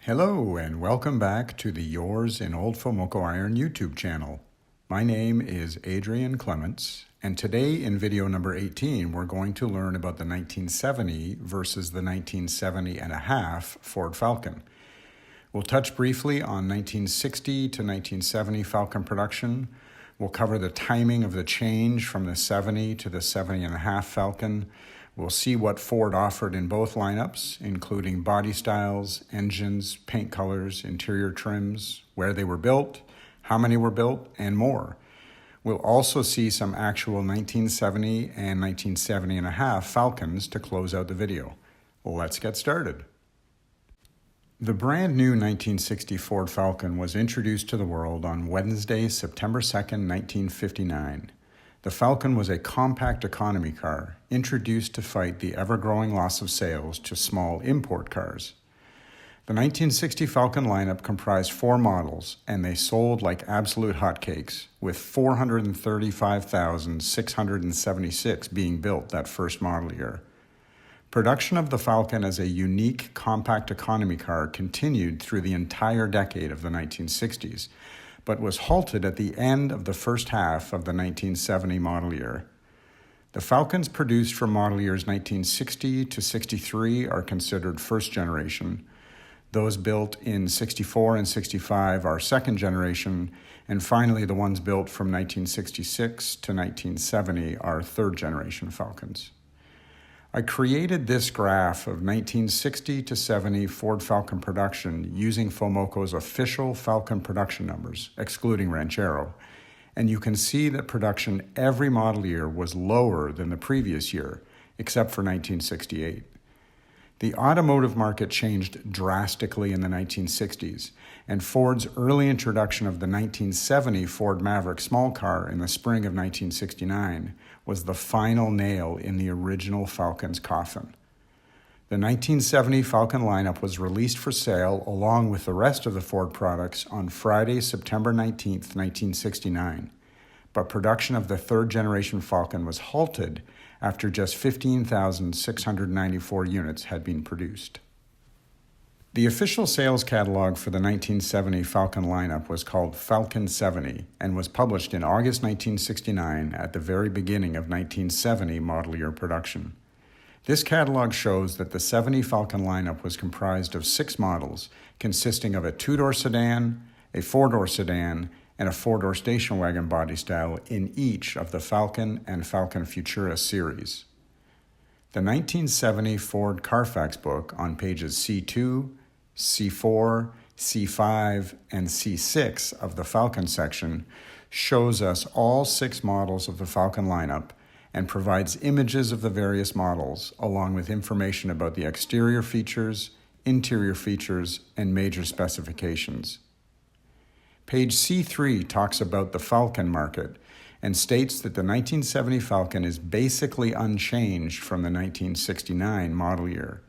Hello and welcome back to the Yours in Old FoMoCo Iron YouTube channel. My name is Adrian Clements, and today in video number 18 we're going to learn about the 1970 versus the 1970 and a half Ford Falcon. We'll touch briefly on 1960 to 1970 Falcon production. We'll cover the timing of the change from the 70 to the 70 and a half Falcon. We'll see what Ford offered in both lineups, including body styles, engines, paint colors, interior trims, where they were built, how many were built, and more. We'll also see some actual 1970 and 1970 and a half Falcons to close out the video. Let's get started. The brand new 1960 Ford Falcon was introduced to the world on Wednesday, September 2nd, 1959. The Falcon was a compact economy car, introduced to fight the ever-growing loss of sales to small import cars. The 1960 Falcon lineup comprised 4 models, and they sold like absolute hotcakes, with 435,676 being built that first model year. Production of the Falcon as a unique compact economy car continued through the entire decade of the 1960s, but was halted at the end of the first half of the 1970 model year. The Falcons produced from model years 1960 to 63 are considered first generation. Those built in 64 and 65 are second generation, and finally the ones built from 1966 to 1970 are third generation Falcons. I created this graph of 1960 to 70 Ford Falcon production using FoMoCo's official Falcon production numbers, excluding Ranchero, and you can see that production every model year was lower than the previous year, except for 1968. The automotive market changed drastically in the 1960s, and Ford's early introduction of the 1970 Ford Maverick small car in the spring of 1969 was the final nail in the original Falcon's coffin. The 1970 Falcon lineup was released for sale along with the rest of the Ford products on Friday, September 19, 1969, but production of the third generation Falcon was halted after just 15,694 units had been produced. The official sales catalog for the 1970 Falcon lineup was called Falcon 70 and was published in August 1969 at the very beginning of 1970 model year production. This catalog shows that the 70 Falcon lineup was comprised of 6 models, consisting of a 2-door sedan, a 4-door sedan, and a 4-door station wagon body style in each of the Falcon and Falcon Futura series. The 1970 Ford Carfax book on pages C2, C4, C5, and C6 of the Falcon section shows us all 6 models of the Falcon lineup and provides images of the various models along with information about the exterior features, interior features, and major specifications. Page C3 talks about the Falcon market and states that the 1970 Falcon is basically unchanged from the 1969 model year.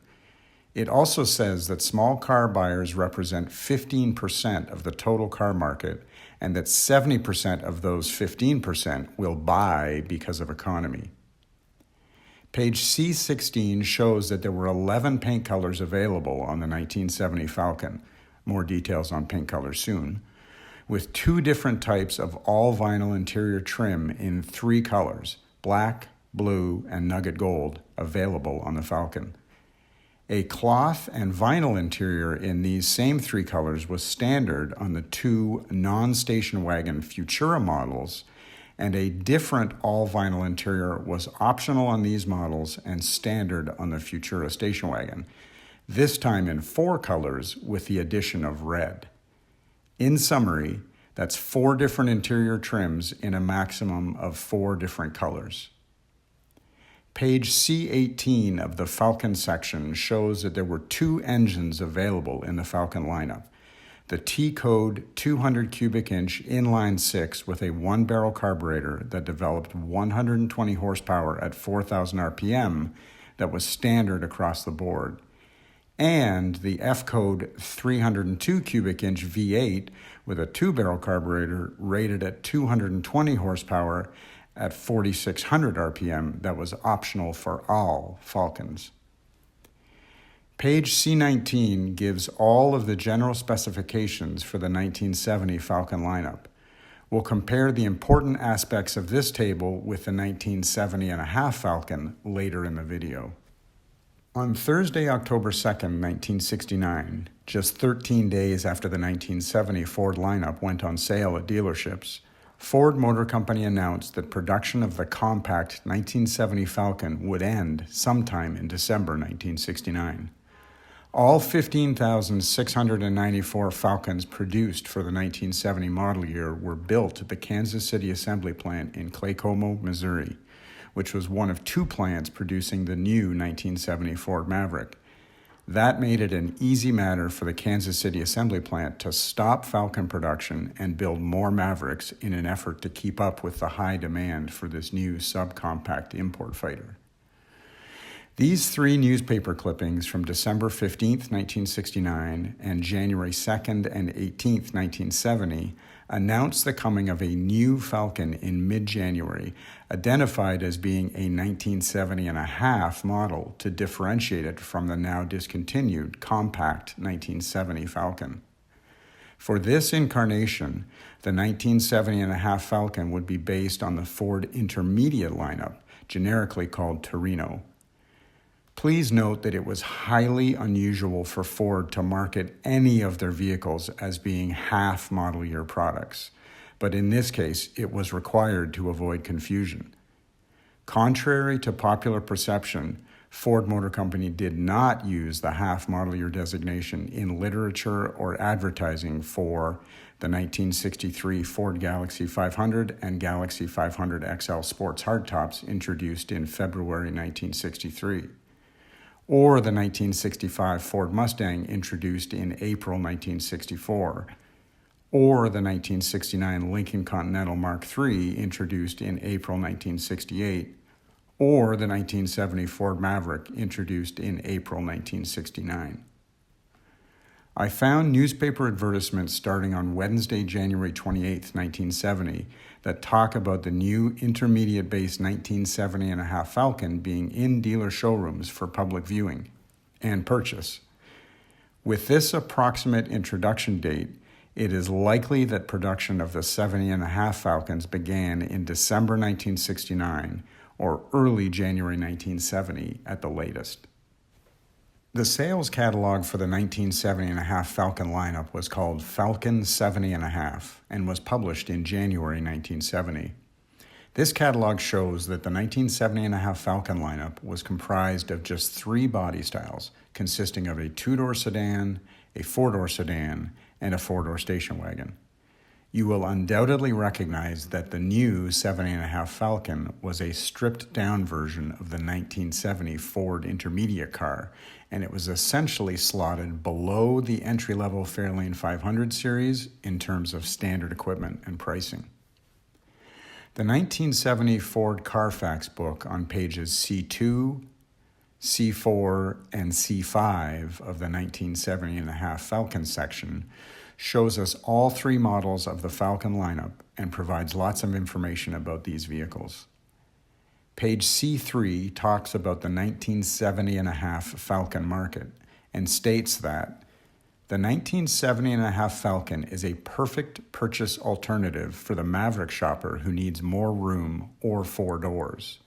It also says that small car buyers represent 15% of the total car market and that 70% of those 15% will buy because of economy. Page C16 shows that there were 11 paint colors available on the 1970 Falcon. More details on paint colors soon. With 2 different types of all-vinyl interior trim in 3 colors, black, blue, and nugget gold, available on the Falcon. A cloth and vinyl interior in these same 3 colors was standard on the 2 non-station wagon Futura models, and a different all-vinyl interior was optional on these models and standard on the Futura station wagon, this time in 4 colors with the addition of red. In summary, that's 4 different interior trims in a maximum of 4 different colors. Page C18 of the Falcon section shows that there were 2 engines available in the Falcon lineup. The T-Code 200 cubic inch inline 6 with a 1-barrel carburetor that developed 120 horsepower at 4,000 RPM that was standard across the board, and the F-Code 302 cubic inch V8 with a 2-barrel carburetor rated at 220 horsepower at 4,600 RPM that was optional for all Falcons. Page C19 gives all of the general specifications for the 1970 Falcon lineup. We'll compare the important aspects of this table with the 1970.5 Falcon later in the video. On Thursday, October 2nd, 1969, just 13 days after the 1970 Ford lineup went on sale at dealerships, Ford Motor Company announced that production of the compact 1970 Falcon would end sometime in December 1969. All 15,694 Falcons produced for the 1970 model year were built at the Kansas City Assembly Plant in Claycomo, Missouri, which was one of two plants producing the new 1970 Ford Maverick. That made it an easy matter for the Kansas City Assembly Plant to stop Falcon production and build more Mavericks in an effort to keep up with the high demand for this new subcompact import fighter. These three newspaper clippings from December 15, 1969 and January 2nd and 18, 1970 announced the coming of a new Falcon in mid-January, identified as being a 1970.5 model to differentiate it from the now discontinued compact 1970 Falcon. For this incarnation, the 1970.5 Falcon would be based on the Ford Intermediate lineup, generically called Torino. Please note that it was highly unusual for Ford to market any of their vehicles as being half model year products, but in this case, it was required to avoid confusion. Contrary to popular perception, Ford Motor Company did not use the half model year designation in literature or advertising for the 1963 Ford Galaxy 500 and Galaxy 500 XL Sports hardtops introduced in February 1963. Or the 1965 Ford Mustang introduced in April 1964, or the 1969 Lincoln Continental Mark III introduced in April 1968, or the 1970 Ford Maverick introduced in April 1969. I found newspaper advertisements starting on Wednesday, January 28, 1970, that talk about the new intermediate-based 1970.5 Falcon being in dealer showrooms for public viewing and purchase. With this approximate introduction date, it is likely that production of the 70.5 Falcons began in December 1969 or early January 1970 at the latest. The sales catalog for the 1970.5 Falcon lineup was called Falcon 70.5 and was published in January 1970. This catalog shows that the 1970.5 Falcon lineup was comprised of just three body styles, consisting of a two-door sedan, a four-door sedan, and a four-door station wagon. You will undoubtedly recognize that the new 70.5 Falcon was a stripped-down version of the 1970 Ford Intermediate car, and it was essentially slotted below the entry-level Fairlane 500 series in terms of standard equipment and pricing. The 1970 Ford Carfax book on pages C2, C4, and C5 of the 1970.5 Falcon section shows us all three models of the Falcon lineup and provides lots of information about these vehicles. Page C3 talks about the 1970.5 Falcon market and states that the 1970.5 Falcon is a perfect purchase alternative for the Maverick shopper who needs more room or four doors,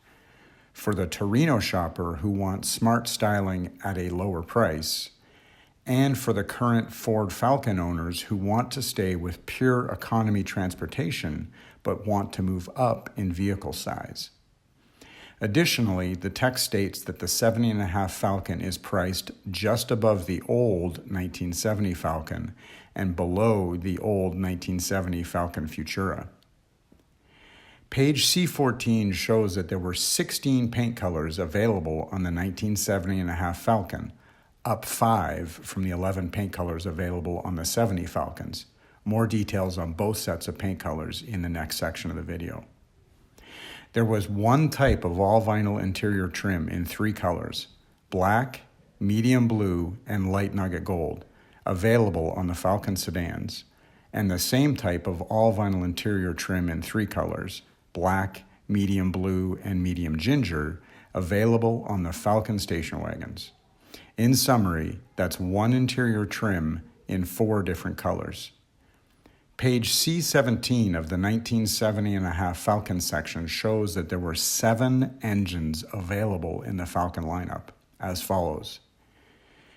for the Torino shopper who wants smart styling at a lower price, and for the current Ford Falcon owners who want to stay with pure economy transportation but want to move up in vehicle size. Additionally, the text states that the 70.5 Falcon is priced just above the old 1970 Falcon and below the old 1970 Falcon Futura. Page C14 shows that there were 16 paint colors available on the 1970.5 Falcon, up 5 from the 11 paint colors available on the 70 Falcons. More details on both sets of paint colors in the next section of the video. There was one type of all-vinyl interior trim in 3 colors, black, medium blue, and light nugget gold, available on the Falcon sedans, and the same type of all-vinyl interior trim in 3 colors, black, medium blue, and medium ginger, available on the Falcon station wagons. In summary, that's one interior trim in 4 different colors. Page C17 of the 1970.5 Falcon section shows that there were 7 engines available in the Falcon lineup, as follows.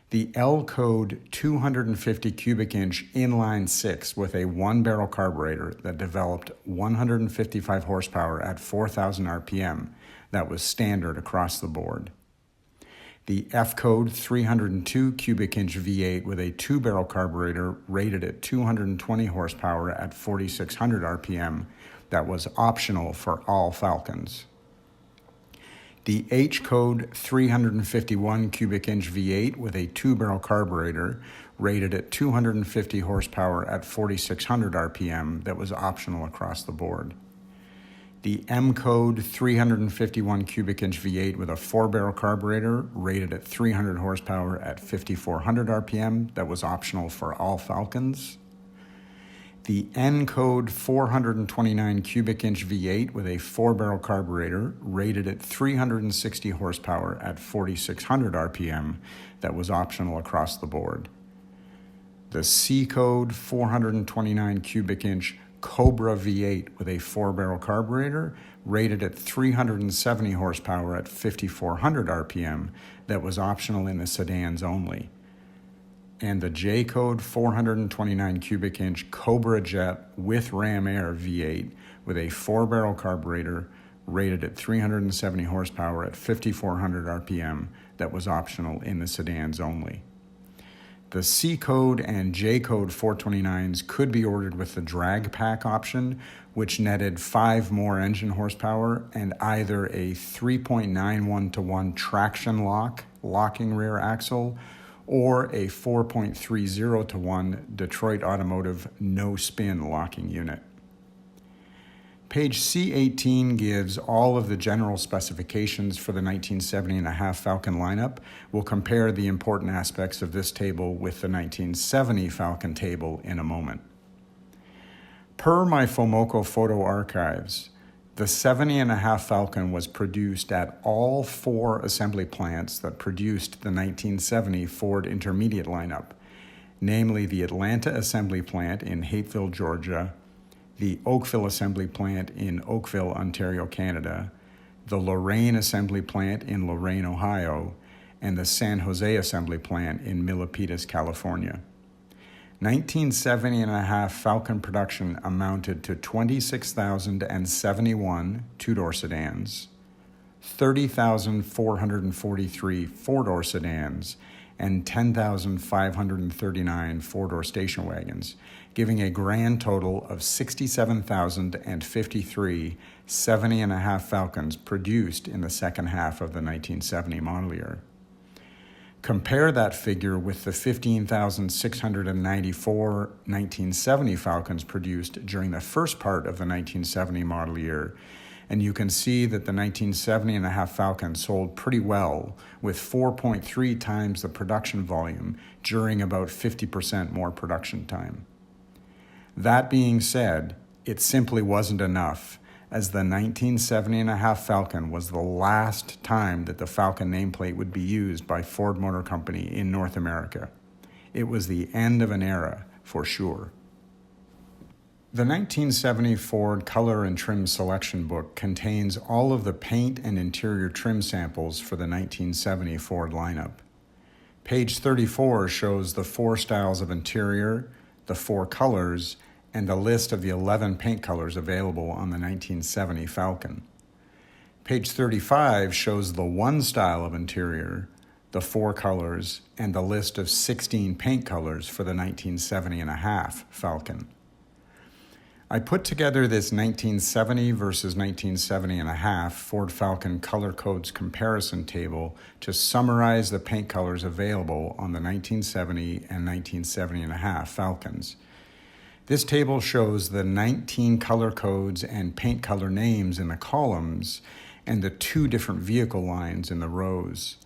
The L-Code 250 cubic inch inline 6 with a 1-barrel carburetor that developed 155 horsepower at 4,000 RPM that was standard across the board. The F-Code 302 cubic inch V8 with a 2-barrel carburetor rated at 220 horsepower at 4,600 RPM that was optional for all Falcons. The H-Code 351 cubic inch V8 with a 2-barrel carburetor rated at 250 horsepower at 4,600 RPM that was optional across the board. The M-Code 351 cubic inch V8 with a 4-barrel carburetor rated at 300 horsepower at 5,400 RPM that was optional for all Falcons. The N-Code 429 cubic inch V8 with a 4-barrel carburetor rated at 360 horsepower at 4,600 RPM that was optional across the board. The C-Code 429 cubic inch Cobra V8 with a 4-barrel carburetor rated at 370 horsepower at 5,400 RPM that was optional in the sedans only. And the J-Code 429 cubic inch Cobra Jet with Ram Air V8 with a 4-barrel carburetor rated at 370 horsepower at 5,400 RPM that was optional in the sedans only. The C-Code and J-Code 429s could be ordered with the drag pack option, which netted 5 more engine horsepower and either a 3.91-to-1 traction locking rear axle, or a 4.30-to-1 Detroit Automotive no-spin locking unit. Page C18 gives all of the general specifications for the 1970.5 Falcon lineup. We'll compare the important aspects of this table with the 1970 Falcon table in a moment. Per my FoMoCo photo archives, the 70.5 Falcon was produced at all 4 assembly plants that produced the 1970 Ford Intermediate lineup, namely the Atlanta Assembly Plant in Hapeville, Georgia, the Oakville Assembly Plant in Oakville, Ontario, Canada, the Lorain Assembly Plant in Lorain, Ohio, and the San Jose Assembly Plant in Milpitas, California. 1970.5 Falcon production amounted to 26,071 two-door sedans, 30,443 four-door sedans, and 10,539 four-door station wagons, giving a grand total of 67,053 70.5 Falcons produced in the second half of the 1970 model year. Compare that figure with the 15,694 1970 Falcons produced during the first part of the 1970 model year, and you can see that the 1970.5 Falcon sold pretty well, with 4.3 times the production volume during about 50% more production time. That being said, it simply wasn't enough, as the 1970.5 Falcon was the last time that the Falcon nameplate would be used by Ford Motor Company in North America. It was the end of an era, for sure. The 1970 Ford Color and Trim Selection Book contains all of the paint and interior trim samples for the 1970 Ford lineup. Page 34 shows the 4 styles of interior, the 4 colors, and a list of the 11 paint colors available on the 1970 Falcon. Page 35 shows the 1 style of interior, the 4 colors, and the list of 16 paint colors for the 1970.5 Falcon. I put together this 1970 versus 1970.5 Ford Falcon color codes comparison table to summarize the paint colors available on the 1970 and 1970.5 Falcons. This table shows the 19 color codes and paint color names in the columns and the 2 different vehicle lines in the rows.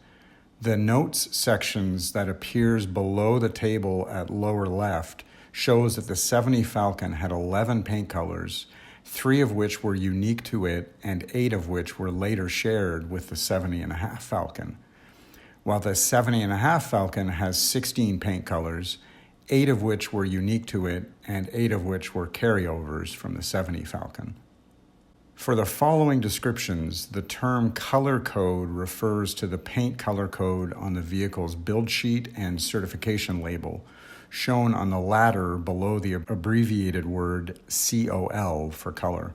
The notes sections that appears below the table at lower left shows that the 70 Falcon had 11 paint colors, 3 of which were unique to it and 8 of which were later shared with the 70.5 Falcon. while the 70.5 Falcon has 16 paint colors, 8 of which were unique to it and 8 of which were carryovers from the 70 Falcon. For the following descriptions, the term color code refers to the paint color code on the vehicle's build sheet and certification label, shown on the latter below the abbreviated word COL for color.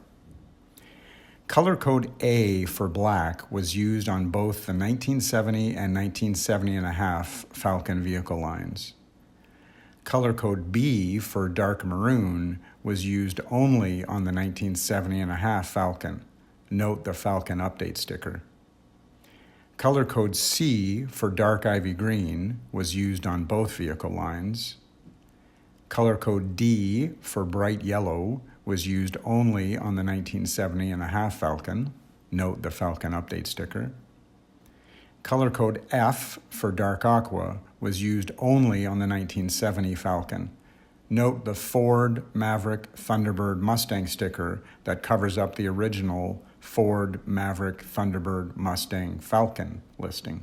Color code A for black was used on both the 1970 and 1970.5 Falcon vehicle lines. Color code B for dark maroon was used only on the 1970.5 Falcon. Note the Falcon update sticker. Color code C for dark ivy green was used on both vehicle lines. Color code D for bright yellow was used only on the 1970.5 Falcon. Note the Falcon update sticker. Color code F for dark aqua was used only on the 1970 Falcon. Note the Ford, Maverick, Thunderbird, Mustang sticker that covers up the original Ford, Maverick, Thunderbird, Mustang, Falcon listing.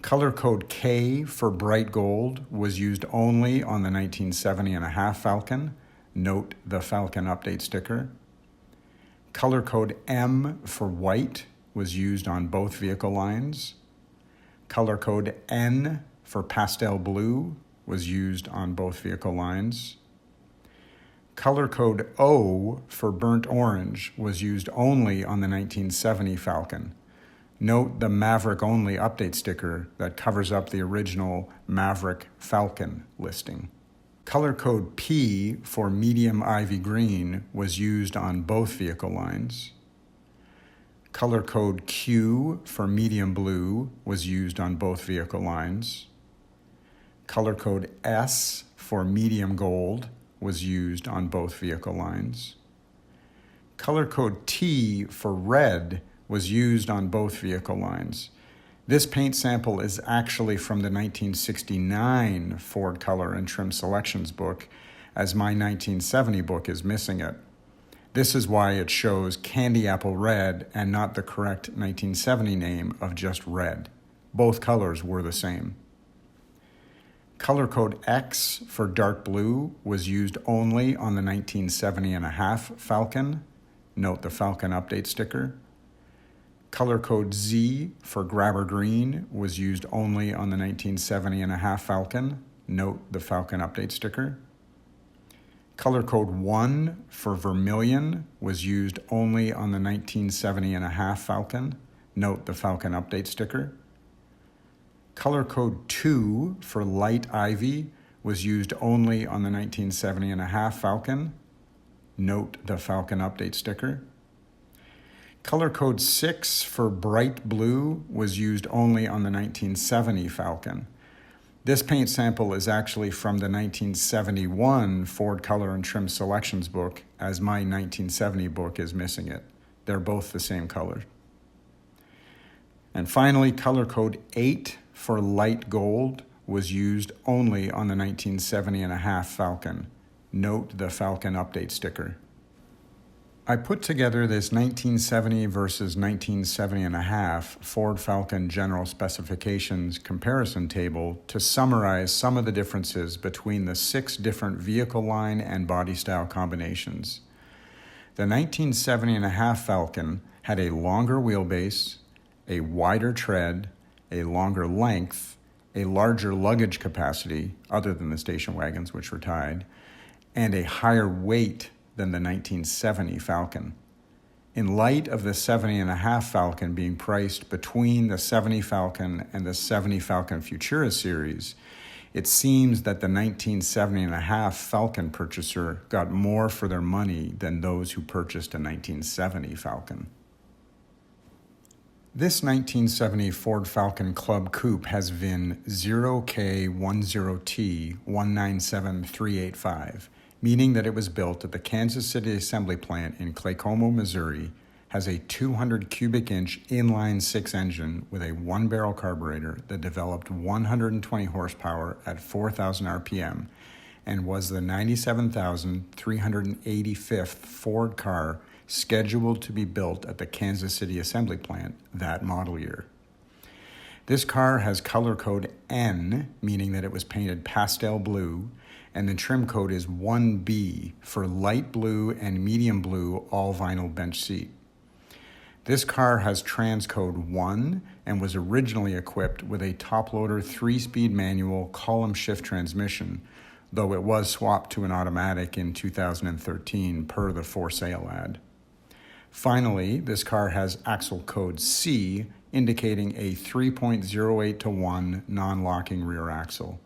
Color code K for bright gold was used only on the 1970.5 Falcon. Note the Falcon update sticker. Color code M for white was used on both vehicle lines. Color code N for pastel blue was used on both vehicle lines. Color code O for burnt orange was used only on the 1970 Falcon. Note the Maverick only update sticker that covers up the original Maverick Falcon listing. Color code P for medium ivy green was used on both vehicle lines. Color code Q for medium blue was used on both vehicle lines. Color code S for medium gold was used on both vehicle lines. Color code T for red was used on both vehicle lines. This paint sample is actually from the 1969 Ford Color and Trim Selections book, as my 1970 book is missing it. This is why it shows candy apple red and not the correct 1970 name of just red. Both colors were the same. Color code X for dark blue was used only on the 1970.5 Falcon. Note the Falcon update sticker. Color code Z for grabber green was used only on the 1970.5 Falcon. Note the Falcon update sticker. Color code 1 for vermilion was used only on the 1970.5 Falcon. Note the Falcon update sticker. Color code 2 for light ivy was used only on the 1970.5 Falcon. Note the Falcon update sticker. Color code 6 for bright blue was used only on the 1970 Falcon. This paint sample is actually from the 1971 Ford Color and Trim Selections book, as my 1970 book is missing it. They're both the same color. And finally, color code 8 for light gold was used only on the 1970.5 Falcon. Note the Falcon update sticker. I put together this 1970 versus 1970.5 Ford Falcon General Specifications comparison table to summarize some of the differences between the 6 different vehicle line and body style combinations. The 1970.5 Falcon had a longer wheelbase, a wider tread, a longer length, a larger luggage capacity, other than the station wagons which were tied, and a higher weight than the 1970 Falcon. In light of the 70.5 Falcon being priced between the 70 Falcon and the 70 Falcon Futura series, it seems that the 1970.5 Falcon purchaser got more for their money than those who purchased a 1970 Falcon. This 1970 Ford Falcon Club Coupe has VIN 0K10T197385, meaning that it was built at the Kansas City Assembly Plant in Claycomo, Missouri, has a 200 cubic inch inline-6 engine with a 1-barrel carburetor that developed 120 horsepower at 4,000 RPM, and was the 97,385th Ford car scheduled to be built at the Kansas City Assembly Plant that model year. This car has color code N, meaning that it was painted pastel blue, and the trim code is 1B for light blue and medium blue all vinyl bench seat. This car has transcode 1 and was originally equipped with a top-loader 3-speed manual column shift transmission, though it was swapped to an automatic in 2013 per the for sale ad. Finally, this car has axle code C, indicating a 3.08 to 1 non-locking rear axle.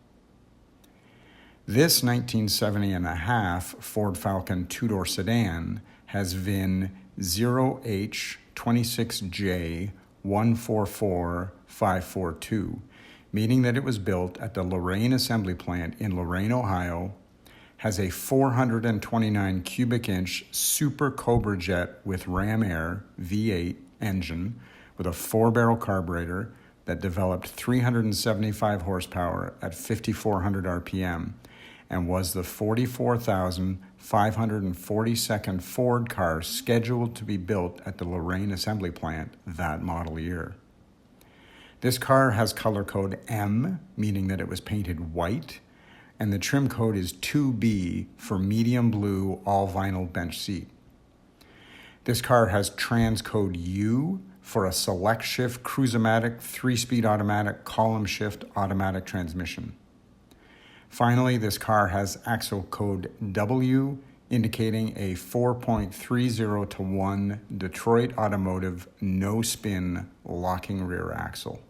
This 1970 and a half Ford Falcon two-door sedan has VIN 0H26J144542, meaning that it was built at the Lorain Assembly Plant in Lorain, Ohio, has a 429 cubic inch Super Cobra Jet with Ram Air V8 engine with a 4-barrel carburetor that developed 375 horsepower at 5,400 RPM and was the 44,542nd Ford car scheduled to be built at the Lorain Assembly Plant that model year. This car has color code M, meaning that it was painted white, and the trim code is 2B for medium blue all vinyl bench seat. This car has transcode U for a select shift cruise-o-matic 3-speed automatic column shift automatic transmission. Finally, this car has axle code W, indicating a 4.30 to 1 Detroit Automotive no-spin locking rear axle.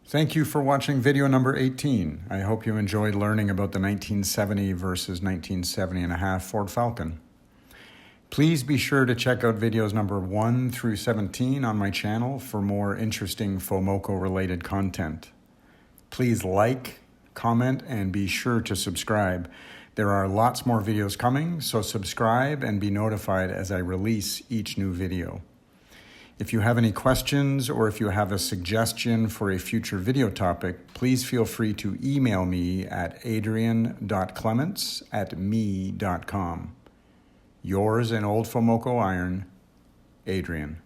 Thank you for watching video number 18. I hope you enjoyed learning about the 1970 versus 1970 and a half Ford Falcon. Please be sure to check out videos number 1 through 17 on my channel for more interesting FoMoCo related content. Please like, comment, and be sure to subscribe. There are lots more videos coming, so subscribe and be notified as I release each new video. If you have any questions or if you have a suggestion for a future video topic, please feel free to email me at adrian.clements@me.com. Yours in old FoMoCo iron, Adrian.